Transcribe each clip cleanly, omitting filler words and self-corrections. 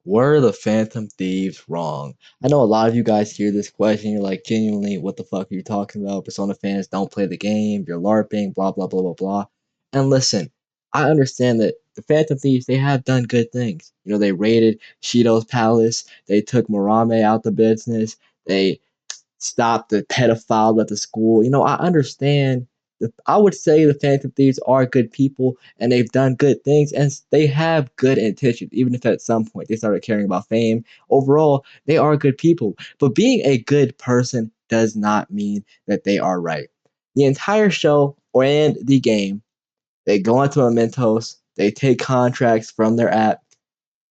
Were the Phantom Thieves wrong? I know a lot of you guys hear this question, you're like, genuinely, what the fuck are you talking about? Persona fans don't play the game, you're LARPing, blah, blah, blah, blah, blah. And listen, I understand that the Phantom Thieves, they have done good things. You know, they raided Shido's palace, they took Murame out the business, they stop the pedophiles at the school. You know, I understand. I would say the Phantom Thieves are good people and they've done good things and they have good intentions, even if at some point they started caring about fame. Overall, they are good people. But being a good person does not mean that they are right. The entire show and the game, they go into Mementos, they take contracts from their app,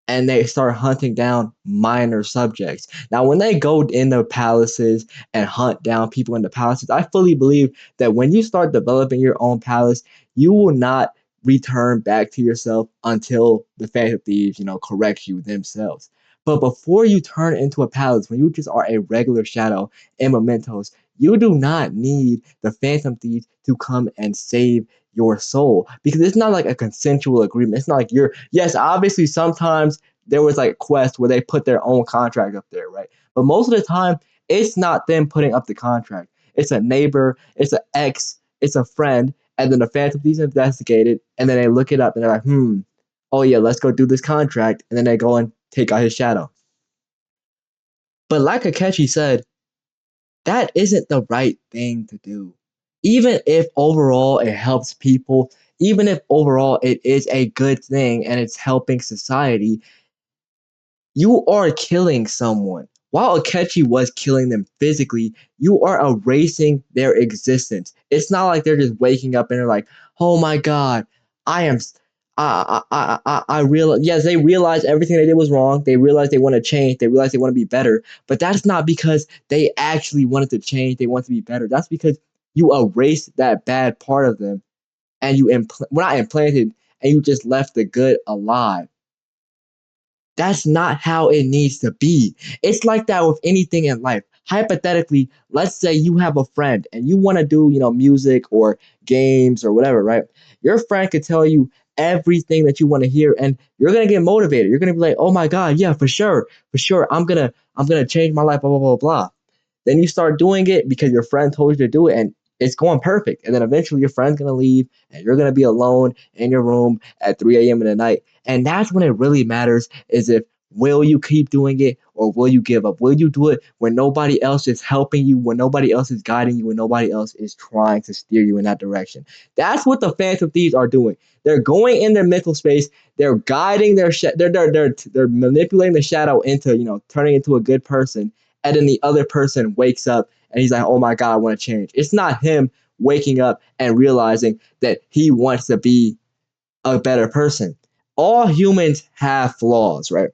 and they start hunting down minor subjects. Now, when they go in the palaces and hunt down people in the palaces, I fully believe that when you start developing your own palace, you will not return back to yourself until the Phantom Thieves, correct you themselves. But before you turn into a palace, when you just are a regular shadow in Mementos, you do not need the Phantom Thieves to come and save your soul because it's not like a consensual agreement. It's not like yes, obviously sometimes there was like quests where they put their own contract up there, right? But most of the time, it's not them putting up the contract. It's a neighbor, it's an ex, it's a friend, and then the Phantom Thieves investigate it, and then they look it up and they're like, oh yeah, let's go do this contract, and then they go and take out his shadow. But like Akechi said, that isn't the right thing to do. Even if overall it helps people, even if overall it is a good thing and it's helping society, you are killing someone. While Akechi was killing them physically, you are erasing their existence. It's not like they're just waking up and they're like, "Oh my God, I am." I realize. Yes, they realize everything they did was wrong. They realize they want to change. They realize they want to be better. But that's not because they actually wanted to change. They want to be better. That's because you erased that bad part of them, and well, not implanted, and you just left the good alive. That's not how it needs to be. It's like that with anything in life. Hypothetically, let's say you have a friend and you want to do, music or games or whatever, right? Your friend could tell you everything that you want to hear and you're going to get motivated. You're going to be like, "Oh my God, yeah, for sure. For sure. I'm going to change my life, blah blah blah blah." Then you start doing it because your friend told you to do it and it's going perfect. And then eventually your friend's going to leave and you're going to be alone in your room at 3 a.m. in the night. And that's when it really matters is if will you keep doing it or will you give up? Will you do it when nobody else is helping you, when nobody else is guiding you, when nobody else is trying to steer you in that direction? That's what the Phantom Thieves are doing. They're going in their mental space. They're guiding they're manipulating the shadow into turning into a good person, and then the other person wakes up and he's like, "Oh my God, I want to change." It's not him waking up and realizing that he wants to be a better person. All humans have flaws, right?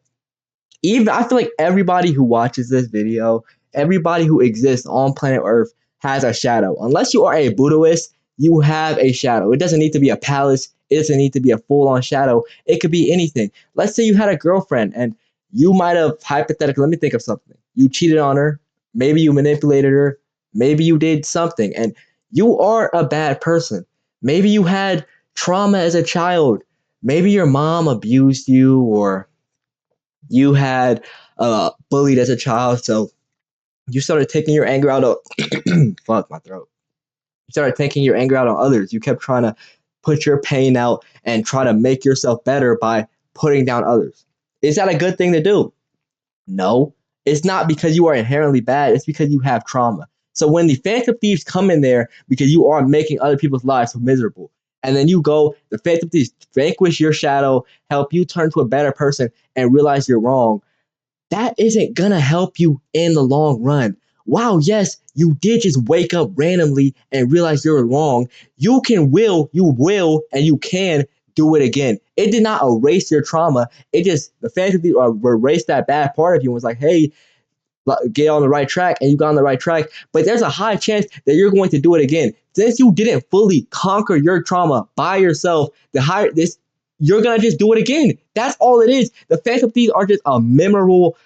Even I feel like everybody who watches this video, everybody who exists on planet Earth has a shadow. Unless you are a Buddhist, you have a shadow. It doesn't need to be a palace. It doesn't need to be a full-on shadow. It could be anything. Let's say you had a girlfriend and you might have hypothetically, let me think of something. You cheated on her, maybe you manipulated her, maybe you did something, and you are a bad person. Maybe you had trauma as a child. Maybe your mom abused you or you had bullied as a child, so you started taking your anger out on fuck my throat. You started taking your anger out on others. You kept trying to put your pain out and try to make yourself better by putting down others. Is that a good thing to do? No, it's not because you are inherently bad. It's because you have trauma. So when the Phantom Thieves come in there because you are making other people's lives miserable, and then you go, the Phantom Thieves vanquish your shadow, help you turn to a better person, and realize you're wrong, that isn't gonna help you in the long run. Wow, yes, you did just wake up randomly and realize you're wrong. You will, and you can do it again. It did not erase your trauma. It just, the fantasy erased that bad part of you and was like, hey, get on the right track, and you got on the right track. But there's a high chance that you're going to do it again. Since you didn't fully conquer your trauma by yourself, you're gonna just do it again. That's all it is. The Phantom Thieves are just a memorable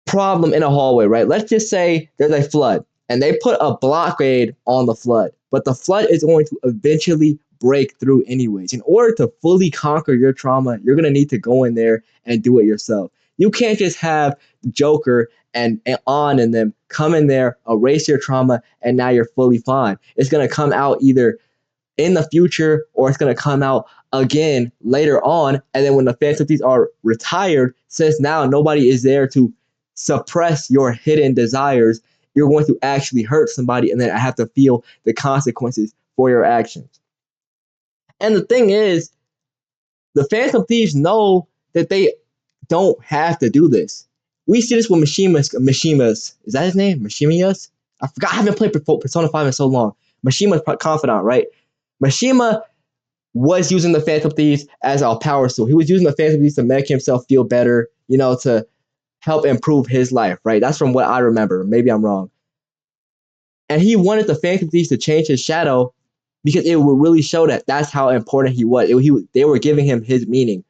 problem in a hallway, right? Let's just say there's a flood and they put a blockade on the flood, but the flood is going to eventually break through anyways. In order to fully conquer your trauma, you're gonna need to go in there and do it yourself. You can't just have Joker and on and them come in there, erase your trauma, and now you're fully fine. It's gonna come out either in the future or it's going to come out again later on. And then when the Phantom Thieves are retired, since now nobody is there to suppress your hidden desires, you're going to actually hurt somebody and then have to feel the consequences for your actions. And the thing is, the Phantom Thieves know that they don't have to do this. We see this with Mishima's, is that his name? Mishimiya's? I forgot, I haven't played Persona 5 in so long. Mishima's confidant, right? Mishima was using the Phantom Thieves as a power tool. He was using the Phantom Thieves to make himself feel better, to help improve his life, right? That's from what I remember. Maybe I'm wrong. And he wanted the Phantom Thieves to change his shadow because it would really show that that's how important he was. They were giving him his meaning.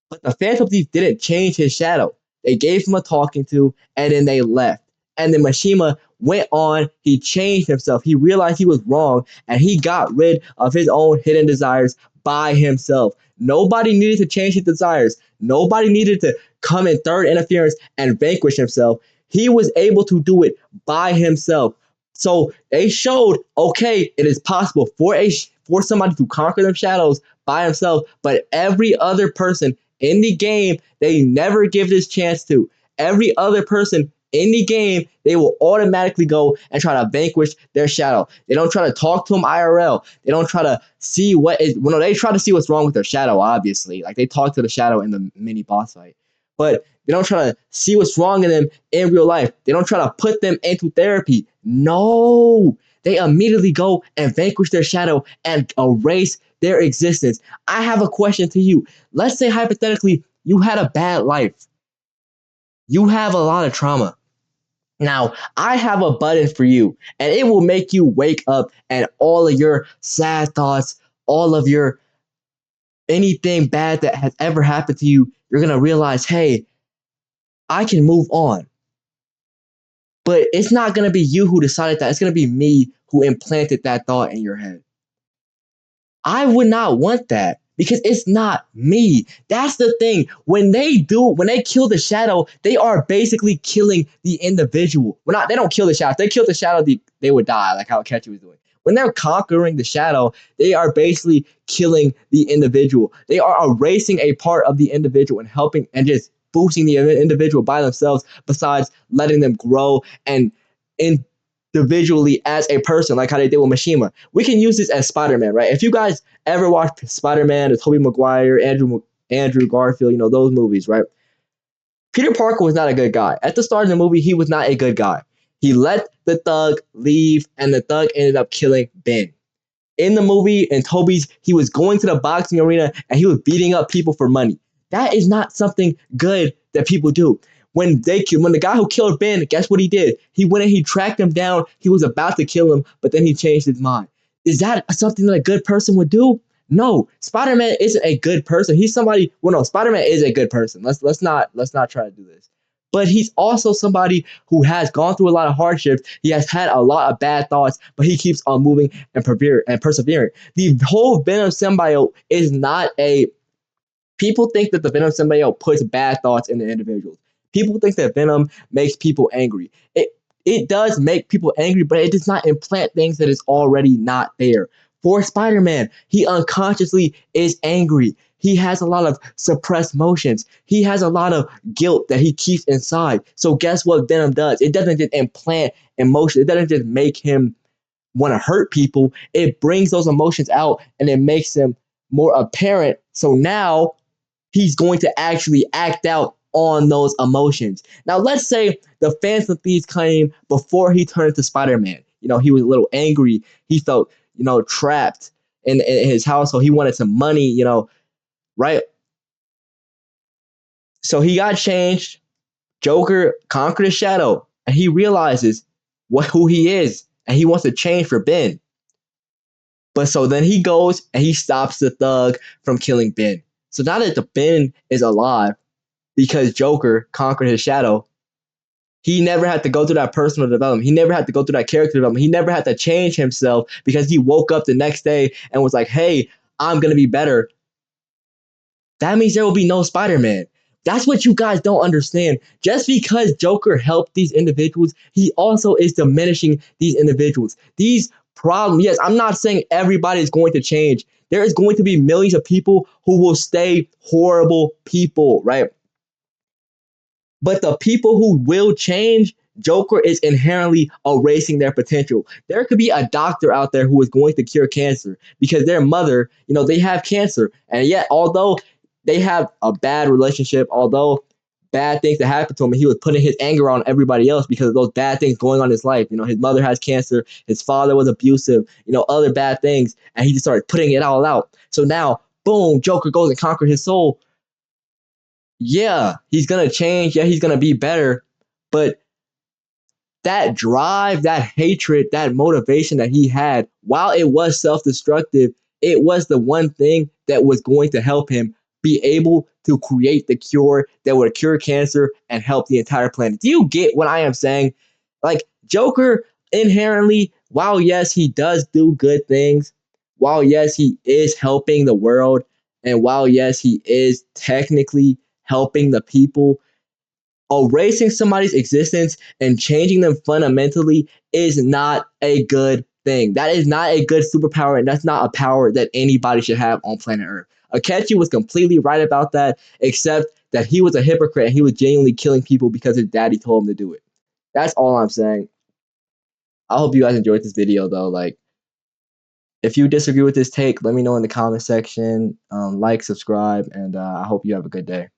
But the Phantom Thief didn't change his shadow. They gave him a talking to, and then they left. And then Mishima went on, he changed himself. He realized he was wrong, and he got rid of his own hidden desires by himself. Nobody needed to change his desires. Nobody needed to come in third interference and vanquish himself. He was able to do it by himself. So they showed, okay, it is possible for somebody to conquer them shadows by himself, but every other person in the game, they never give this chance to. Every other person in the game, they will automatically go and try to vanquish their shadow. They don't try to talk to them IRL. They don't try to see they try to see what's wrong with their shadow, obviously. Like they talk to the shadow in the mini boss fight. But they don't try to see what's wrong in them in real life. They don't try to put them into therapy. No. They immediately go and vanquish their shadow and erase their existence. I have a question to you. Let's say hypothetically you had a bad life. You have a lot of trauma. Now, I have a button for you, and it will make you wake up and all of your sad thoughts, all of your anything bad that has ever happened to you, you're going to realize, hey, I can move on. But it's not going to be you who decided that. It's going to be me who implanted that thought in your head. I would not want that because it's not me. That's the thing. When they kill the shadow, they are basically killing the individual. They don't kill the shadow. If they kill the shadow, they would die, like how Catchy was doing. When they're conquering the shadow, they are basically killing the individual. They are erasing a part of the individual and helping and just boosting the individual by themselves, besides letting them grow and individually as a person, like how they did with Mishima. We can use this as Spider-Man, right? If you guys ever watched Spider-Man, the Tobey Maguire, Andrew Garfield, those movies, right? Peter Parker was not a good guy. At the start of the movie, he was not a good guy. He let the thug leave, and the thug ended up killing Ben. In the movie, in Toby's, he was going to the boxing arena and he was beating up people for money. That is not something good that people do. When the guy who killed Ben, guess what he did? He went and he tracked him down. He was about to kill him, but then he changed his mind. Is that something that a good person would do? No, Spider-Man isn't a good person. He's somebody. Well, no, Spider-Man is a good person. Let's not try to do this. But he's also somebody who has gone through a lot of hardships. He has had a lot of bad thoughts, but he keeps on moving and persevering. The whole Venom symbiote is not a. People think that the Venom symbiote puts bad thoughts in the individuals. People think that Venom makes people angry. It does make people angry, but it does not implant things that is already not there. For Spider-Man, he unconsciously is angry. He has a lot of suppressed emotions. He has a lot of guilt that he keeps inside. So guess what Venom does? It doesn't just implant emotion. It doesn't just make him want to hurt people. It brings those emotions out and it makes them more apparent. So now he's going to actually act out on those emotions. Now, let's say the Phantom Thieves came before he turned into Spider-Man. He was a little angry. He felt, trapped in his household. He wanted some money, right? So he got changed. Joker conquered his shadow, and he realizes who he is, and he wants to change for Ben. But so then he goes and he stops the thug from killing Ben. So now that the Ben is alive, because Joker conquered his shadow, He never had to go through that personal development. He never had to go through that character development. He never had to change himself because he woke up the next day and was like, hey, I'm going to be better. That means there will be no Spider-Man. That's what you guys don't understand. Just because Joker helped these individuals, he also is diminishing these individuals. These problems, yes, I'm not saying everybody is going to change. There is going to be millions of people who will stay horrible people, right? But the people who will change, Joker is inherently erasing their potential. There could be a doctor out there who is going to cure cancer because their mother, they have cancer. And yet, although they have a bad relationship, although bad things that happened to him, he was putting his anger on everybody else because of those bad things going on in his life. His mother has cancer, his father was abusive, other bad things, and he just started putting it all out. So now, boom, Joker goes and conquers his soul. Yeah, he's gonna change. Yeah, he's gonna be better. But that drive, that hatred, that motivation that he had, while it was self destructive, it was the one thing that was going to help him be able to create the cure that would cure cancer and help the entire planet. Do you get what I am saying? Like, Joker inherently, while yes, he does do good things, while yes, he is helping the world, and while yes, he is technically helping the people, erasing somebody's existence and changing them fundamentally is not a good thing. That is not a good superpower, and that's not a power that anybody should have on planet Earth. Akechi was completely right about that, except that he was a hypocrite and he was genuinely killing people because his daddy told him to do it. That's all I'm saying. I hope you guys enjoyed this video, though. Like, if you disagree with this take, let me know in the comment section. Like, subscribe, and I hope you have a good day.